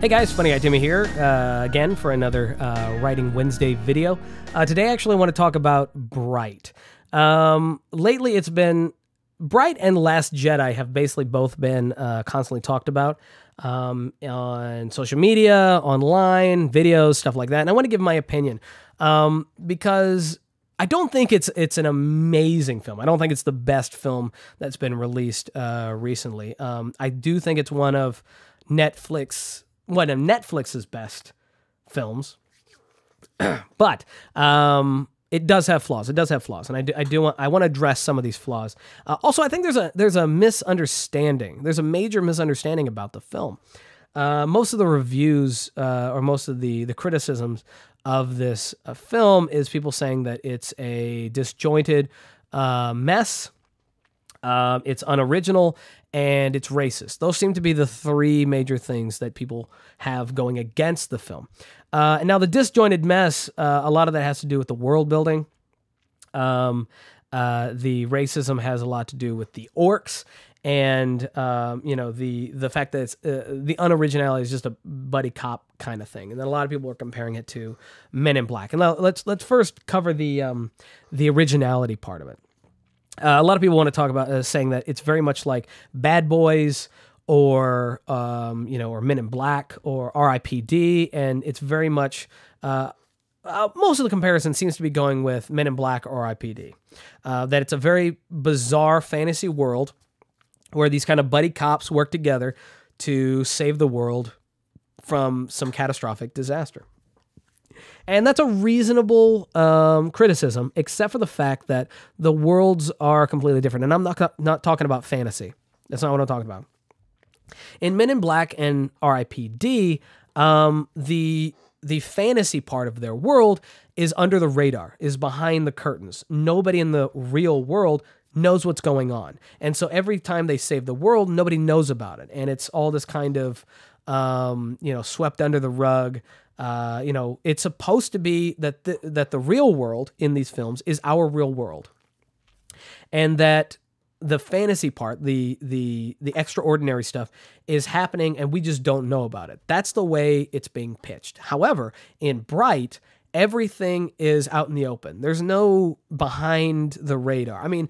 Hey guys, Funny Guy Timmy here, again for another Writing Wednesday video. Today I actually want to talk about Bright. Lately it's been, Bright and Last Jedi have basically both been constantly talked about on social media, online, videos, stuff like that. And I want to give my opinion because I don't think it's an amazing film. I don't think it's the best film that's been released recently. I do think it's one of Netflix's best films, but it does have flaws. It does have flaws, and I want to address some of these flaws. Also, I think there's a misunderstanding. There's a major misunderstanding about the film. Most of the reviews or most of the criticisms of this film is people saying that it's a disjointed mess. It's unoriginal, and it's racist. Those seem to be the three major things that people have going against the film. And now the disjointed mess, a lot of that has to do with the world building. The racism has a lot to do with the orcs, and the fact that it's the unoriginality is just a buddy cop kind of thing. And then a lot of people are comparing it to Men in Black. And now let's first cover the originality part of it. A lot of people want to talk about saying that it's very much like Bad Boys or or Men in Black or R.I.P.D. and it's very much most of the comparison seems to be going with Men in Black or R.I.P.D. That it's a very bizarre fantasy world where these kind of buddy cops work together to save the world from some catastrophic disaster. And that's a reasonable criticism, except for the fact that the worlds are completely different. And I'm not talking about fantasy. That's not what I'm talking about. In Men in Black and R.I.P.D., the fantasy part of their world is under the radar, is behind the curtains. Nobody in the real world knows what's going on. And so every time they save the world, nobody knows about it. And it's all this kind of, swept under the rug. It's supposed to be that the real world in these films is our real world, and that the fantasy part, the extraordinary stuff, is happening, and we just don't know about it. That's the way it's being pitched. However, in Bright, everything is out in the open. There's no behind the radar. I mean,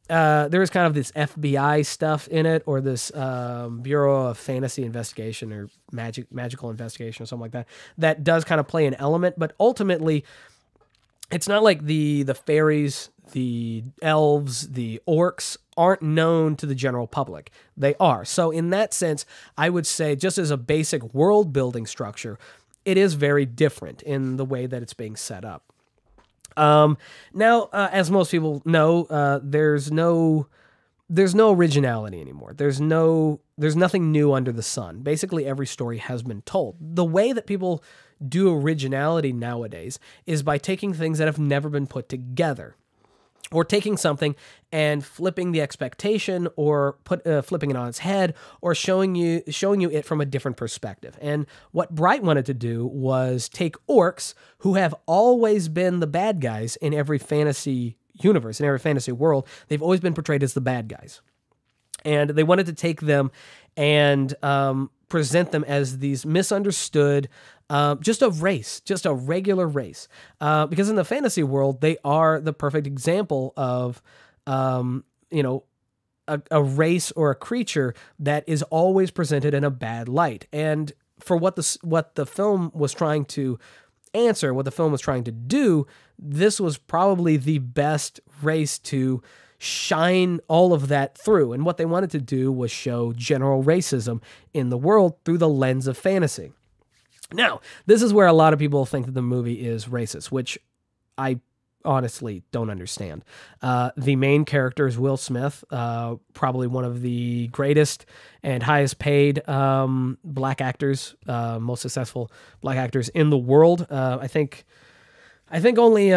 there is kind of this FBI stuff in it, or this Bureau of Fantasy Investigation or Magical Investigation or something like that, that does kind of play an element, but ultimately it's not like the fairies, the elves, the orcs aren't known to the general public. They are. So in that sense, I would say just as a basic world building structure, it is very different in the way that it's being set up. Now, as most people know, there's no originality anymore. There's nothing new under the sun. Basically, every story has been told. The way that people do originality nowadays is by taking things that have never been put together, or taking something and flipping the expectation, or flipping it on its head, or showing you it from a different perspective. And what Bright wanted to do was take orcs, who have always been the bad guys in every fantasy universe, in every fantasy world. They've always been portrayed as the bad guys. And they wanted to take them and present them as these misunderstood, just a race, just a regular race. Because in the fantasy world, they are the perfect example of, a race or a creature that is always presented in a bad light. And for what the film was trying to answer, what the film was trying to do, this was probably the best race to shine all of that through. And what they wanted to do was show general racism in the world through the lens of fantasy. Now, this is where a lot of people think that the movie is racist, which I honestly don't understand. The main character is Will Smith, probably one of the greatest and highest paid black actors, most successful black actors in the world. I think only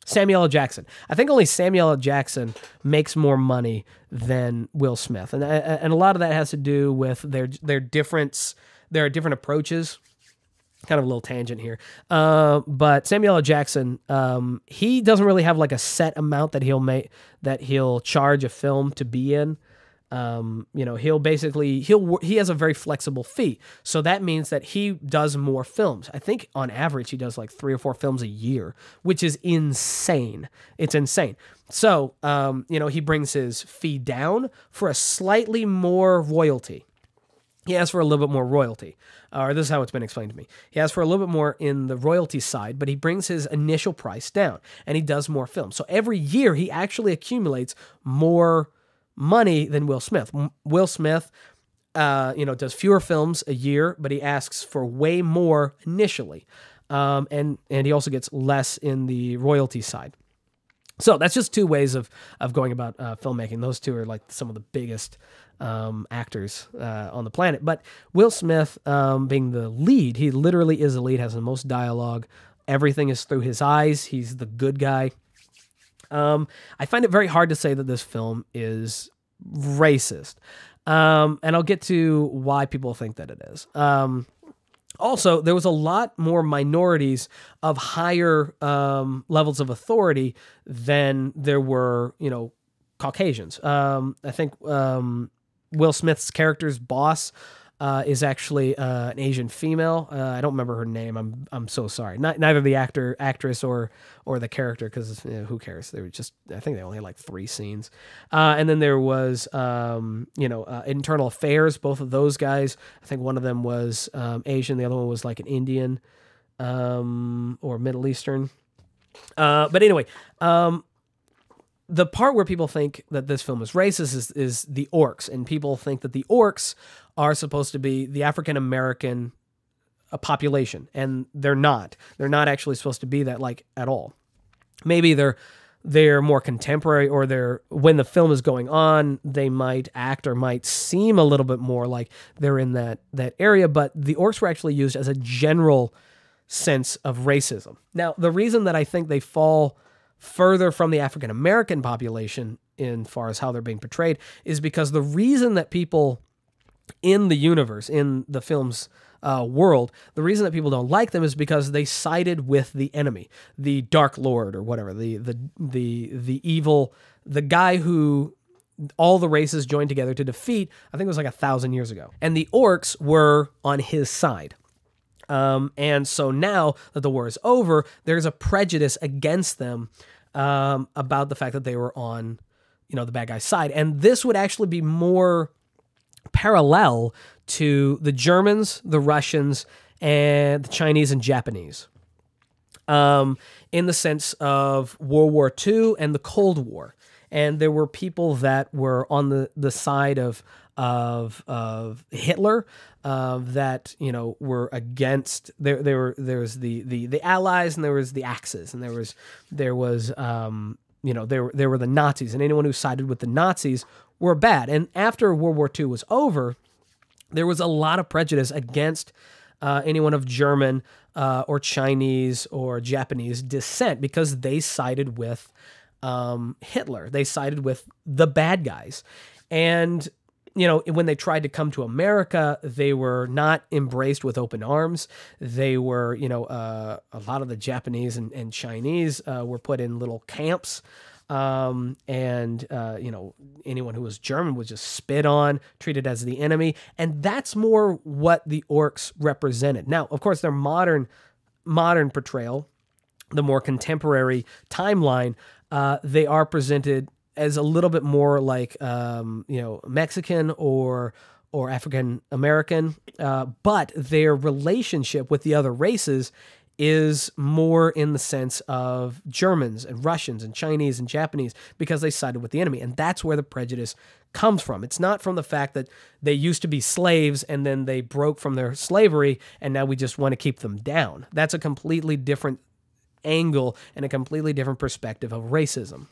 Samuel L. Jackson. I think only Samuel L. Jackson makes more money than Will Smith, and a lot of that has to do with their difference. There are different approaches. Kind of a little tangent here, but Samuel L. Jackson, he doesn't really have like a set amount that he'll charge a film to be in. he has a very flexible fee. So that means that he does more films. I think on average he does like 3 or 4 films a year, which is insane. It's insane. So, he brings his fee down for a slightly more royalty. He asks for a little bit more royalty, or this is how it's been explained to me. He asks for a little bit more in the royalty side, but he brings his initial price down, and he does more films. So every year he actually accumulates more money than Will Smith. Will Smith, does fewer films a year, but he asks for way more initially, and he also gets less in the royalty side. So that's just 2 ways of going about filmmaking. Those 2 are like some of the biggest actors on the planet. But Will Smith, being the lead, he literally is the lead, has the most dialogue. Everything is through his eyes. He's the good guy. I find it very hard to say that this film is racist. And I'll get to why people think that it is. Also, there was a lot more minorities of higher levels of authority than there were, Caucasians. I think Will Smith's character's boss is actually an Asian female. I don't remember her name. I'm so sorry. Neither the actress, or the character, because who cares? They were just, I think they only had like 3 scenes. And then there was internal affairs. Both of those guys. I think one of them was Asian. The other one was like an Indian or Middle Eastern. But anyway. The part where people think that this film is racist is the orcs, and people think that the orcs are supposed to be the African-American population, and they're not. They're not actually supposed to be that, like, at all. Maybe they're more contemporary, or when the film is going on, they might act or might seem a little bit more like they're in that area, but the orcs were actually used as a general sense of racism. Now, the reason that I think they fall further from the African-American population in far as how they're being portrayed is because the reason that people in the universe, in the film's world, the reason that people don't like them is because they sided with the enemy, the Dark Lord or whatever, the evil, the guy who all the races joined together to defeat. I think it was like 1,000 years ago. And the orcs were on his side. And so now that the war is over, there's a prejudice against them about the fact that they were on, the bad guy's side. And this would actually be more parallel to the Germans, the Russians, and the Chinese and Japanese, in the sense of World War II and the Cold War. And there were people that were on the side of Hitler, that were against. There was the Allies, and there was the Axis, and there was there were the Nazis, and anyone who sided with the Nazis were bad. And after World War II was over, there was a lot of prejudice against anyone of German or Chinese or Japanese descent because they sided with Hitler. They sided with the bad guys. And, when they tried to come to America, they were not embraced with open arms. They were, a lot of the Japanese and Chinese were put in little camps. And anyone who was German was just spit on, treated as the enemy. And that's more what the orcs represented. Now, of course, their modern portrayal, the more contemporary timeline, they are presented as a little bit more like, Mexican or African American, but their relationship with the other races is more in the sense of Germans and Russians and Chinese and Japanese because they sided with the enemy. And that's where the prejudice comes from. It's not from the fact that they used to be slaves and then they broke from their slavery and now we just want to keep them down. That's a completely different angle and a completely different perspective of racism.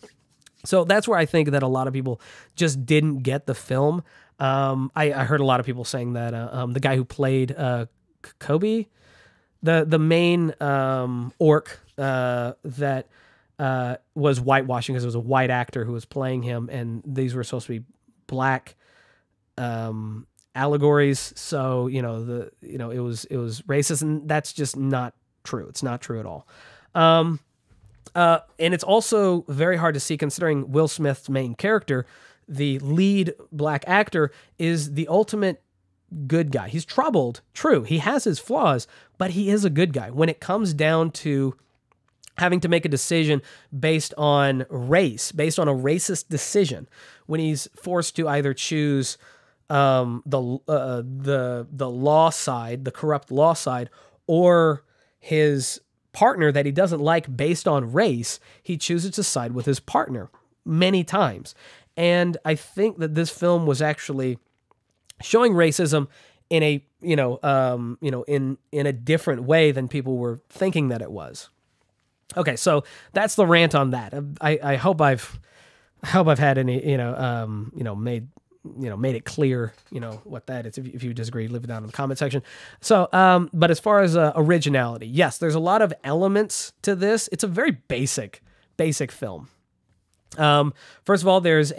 So that's where I think that a lot of people just didn't get the film. I heard a lot of people saying that the guy who played Kobe, the main orc that was whitewashing because it was a white actor who was playing him, and these were supposed to be black allegories. So it was racist, and that's just not true. It's not true at all. And it's also very hard to see, considering Will Smith's main character the lead black actor, is the ultimate good guy. He's troubled, true. He has his flaws, but he is a good guy. When it comes down to having to make a decision based on race, based on a racist decision, when he's forced to either choose the law side, the corrupt law side, or his partner that he doesn't like based on race, he chooses to side with his partner many times. And I think that this film was actually showing racism in a in a different way than people were thinking that it was. Okay, so that's the rant on that. I hope I've had any made it clear what that is. If you disagree, leave it down in the comment section. So, but as far as originality, yes, there's a lot of elements to this. It's a very basic film. First of all, there's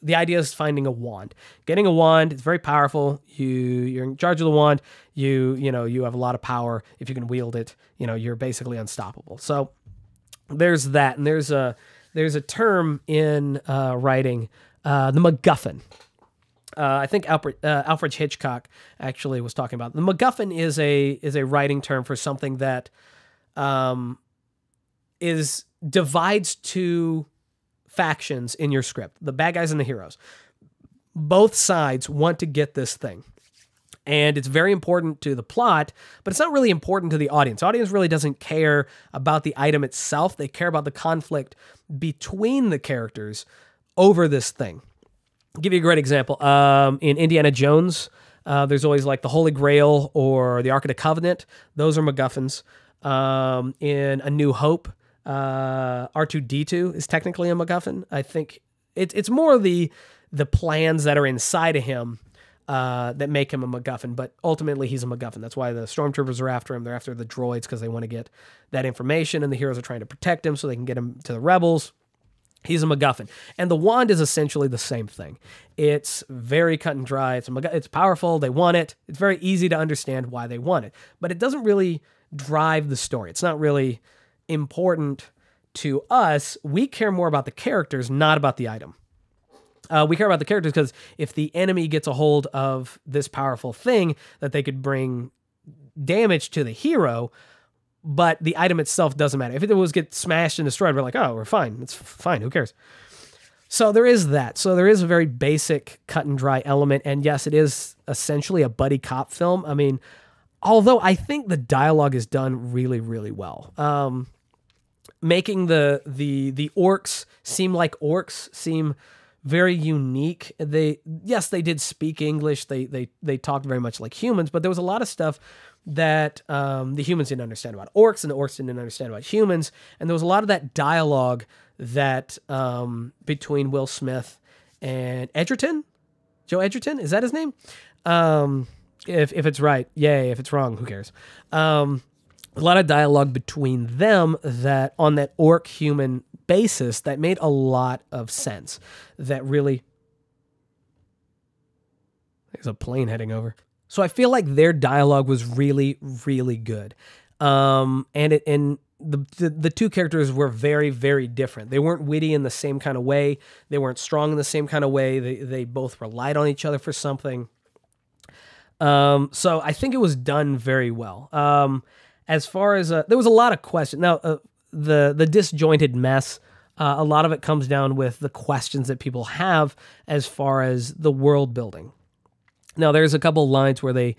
the idea is finding a wand. Getting a wand, it's very powerful. You're in charge of the wand. You have a lot of power. If you can wield it, you're basically unstoppable. So there's that, and there's a term in writing, the MacGuffin. I think Alfred Hitchcock actually was talking about it. The MacGuffin is a writing term for something that divides two factions in your script, the bad guys and the heroes. Both sides want to get this thing. And it's very important to the plot, but it's not really important to the audience. The audience really doesn't care about the item itself. They care about the conflict between the characters over this thing. I'll give you a great example. In Indiana Jones, there's always like the Holy Grail or the Ark of the Covenant. Those are MacGuffins. In A New Hope, R2-D2 is technically a MacGuffin. I think it's more the plans that are inside of him that make him a MacGuffin, but ultimately he's a MacGuffin. That's why the stormtroopers are after him. They're after the droids because they want to get that information, and the heroes are trying to protect him so they can get him to the rebels. He's a MacGuffin. And the wand is essentially the same thing. It's very cut and dry. It's powerful. They want it. It's very easy to understand why they want it, but it doesn't really drive the story. It's not really important to us. We care more about the characters, not about the item. We care about the characters because if the enemy gets a hold of this powerful thing, that they could bring damage to the hero, but the item itself doesn't matter. If it was get smashed and destroyed, we're like, oh, we're fine. It's fine. Who cares? So there is that. So there is a very basic cut and dry element. And yes, it is essentially a buddy cop film. I mean, although I think the dialogue is done really, really well. Making the orcs seem like orcs, seem very unique. They did speak English. They talked very much like humans, but there was a lot of stuff that the humans didn't understand about orcs, and the orcs didn't understand about humans. And there was a lot of that dialogue that between Will Smith and Edgerton, Joe Edgerton, is that his name? If it's right, yay. If it's wrong, who cares? A lot of dialogue between them that on that orc human basis that made a lot of sense. That really, there's a plane heading over. So I feel like their dialogue was really, really good. And the two characters were very, very different. They weren't witty in the same kind of way. They weren't strong in the same kind of way. They both relied on each other for something. So I think it was done very well. As far as there was a lot of questions. Now, the disjointed mess, a lot of it comes down with the questions that people have as far as the world building. Now, there's a couple lines where they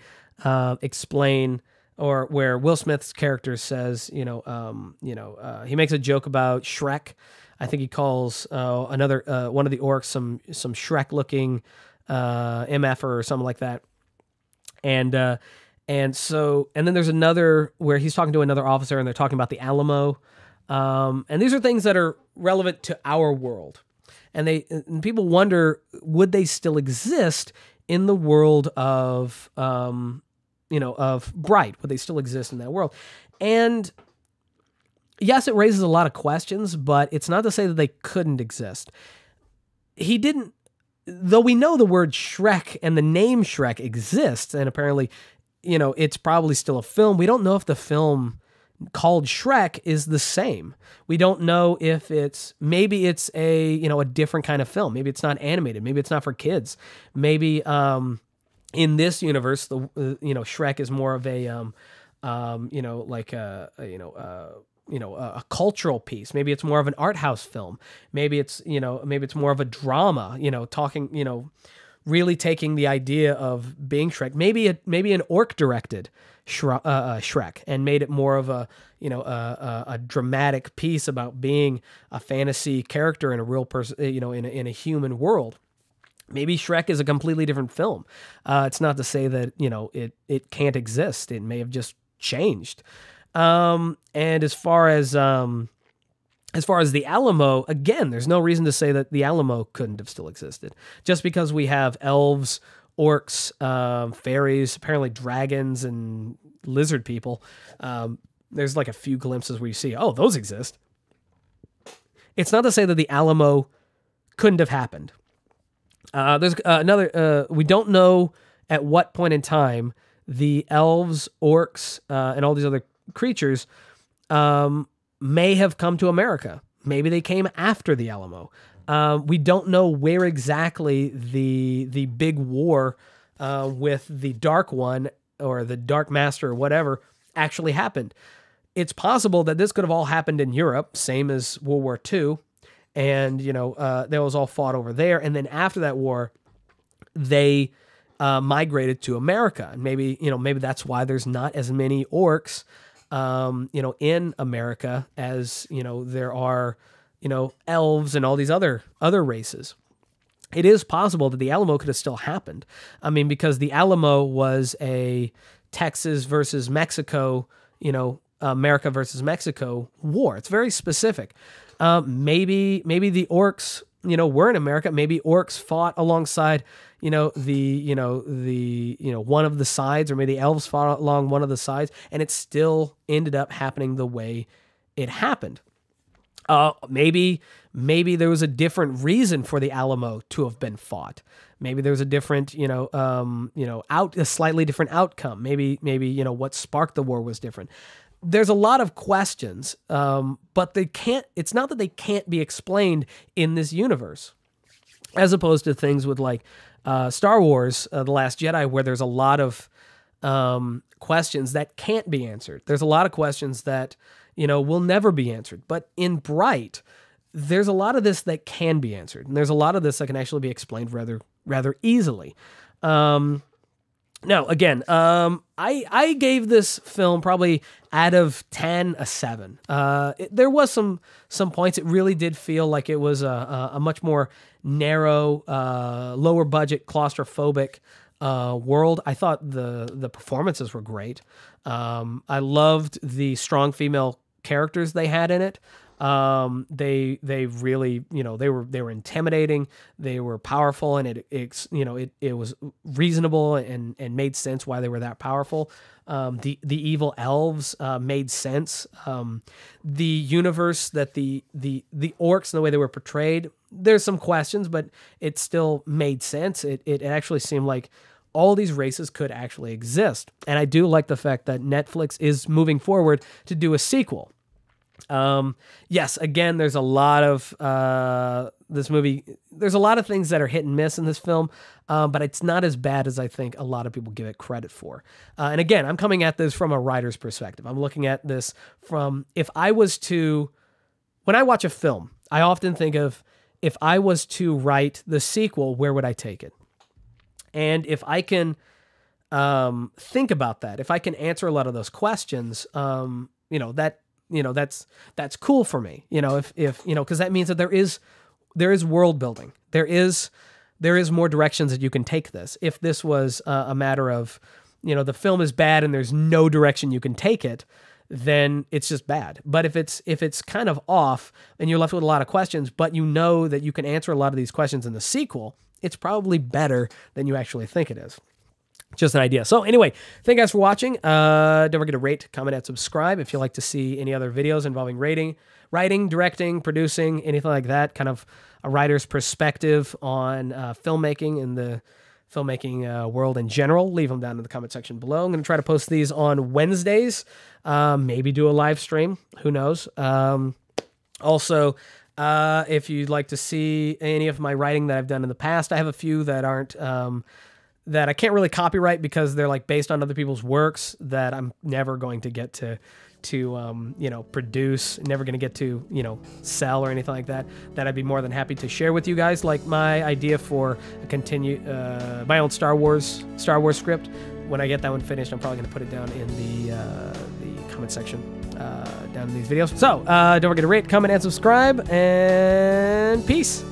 explain, or where Will Smith's character says, he makes a joke about Shrek. I think he calls another one of the orcs some Shrek-looking MF or something like that. And then there's another where he's talking to another officer and they're talking about the Alamo. And these are things that are relevant to our world. And people wonder, would they still exist in the world of, of Bright? Would they still exist in that world? And yes, it raises a lot of questions, but it's not to say that they couldn't exist. He didn't, though we know the word Shrek and the name Shrek exists, and apparently, it's probably still a film. We don't know if the film called Shrek is the same. We don't know if maybe it's a different kind of film. Maybe it's not animated. Maybe it's not for kids. Maybe in this universe, Shrek is more of a cultural piece. Maybe it's more of an art house film. Maybe it's more of a drama. Really taking the idea of being Shrek. Maybe an orc directed Shrek and made it more of a dramatic piece about being a fantasy character in a real person, in a human world. Maybe Shrek is a completely different film. It's not to say that it can't exist. It may have just changed. And as far as the Alamo, again, there's no reason to say that the Alamo couldn't have still existed. Just because we have elves, orcs, fairies, apparently dragons, and lizard people. There's like a few glimpses where you see, oh, those exist. It's not to say that the Alamo couldn't have happened. There's another. We don't know at what point in time the elves, orcs, and all these other creatures may have come to America. Maybe they came after the Alamo. We don't know where exactly the big war with the Dark One or the Dark Master or whatever actually happened. It's possible that this could have all happened in Europe, same as World War II, and that was all fought over there. And then after that war, they migrated to America, and maybe that's why there's not as many orcs in America as there are elves and all these other races. It is possible that the Alamo could have still happened. I mean, because the Alamo was a Texas versus Mexico, America versus Mexico war. It's very specific. Maybe the orcs, were in America. Maybe orcs fought alongside, one of the sides, or maybe the elves fought along one of the sides, and it still ended up happening the way it happened. Maybe there was a different reason for the Alamo to have been fought. Maybe there was a different, a slightly different outcome. Maybe what sparked the war was different. There's a lot of questions, but it's not that they can't be explained in this universe, as opposed to things with like Star Wars, The Last Jedi, where there's a lot of questions that can't be answered. There's a lot of questions that will never be answered. But in Bright, there's a lot of this that can be answered, and there's a lot of this that can actually be explained rather easily. Now, again, I gave this film probably out of 10 a 7. There was some points it really did feel like it was a much more narrow, lower budget, claustrophobic world. I thought the performances were great. I loved the strong female characters they had in it. They really, they were intimidating, they were powerful, and it was reasonable and made sense why they were that powerful. The evil elves made sense. The universe that the orcs and the way they were portrayed, there's some questions, but it still made sense. It actually seemed like all these races could actually exist. And I do like the fact that Netflix is moving forward to do a sequel. Yes, again, there's a lot of this movie. There's a lot of things that are hit and miss in this film, but it's not as bad as I think a lot of people give it credit for. And again, I'm coming at this from a writer's perspective. I'm looking at this from, when I watch a film, I often think of, if I was to write the sequel, where would I take it? And if I can think about that, if I can answer a lot of those questions, that's cool for me. Because that means that there is world building. There is more directions that you can take this. If this was a matter of, the film is bad and there's no direction you can take it, then it's just bad. But if it's kind of off and you're left with a lot of questions, but you know that you can answer a lot of these questions in the sequel, it's probably better than you actually think it is. Just an idea. So anyway, thank you guys for watching. Don't forget to rate, comment, and subscribe if you'd like to see any other videos involving writing, directing, producing, anything like that. Kind of a writer's perspective on filmmaking and the filmmaking world in general, leave them down in the comment section below. I'm going to try to post these on Wednesdays, maybe do a live stream. Who knows? Also, if you'd like to see any of my writing that I've done in the past, I have a few that aren't, that I can't really copyright because they're like based on other people's works that I'm never going to get to you know, produce, never going to get to, you know, sell or anything like that, that I'd be more than happy to share with you guys. Like my idea for my own Star Wars script. When I get that one finished, I'm probably going to put it down in the comment section down in these videos. So don't forget to rate, comment, and subscribe, and peace.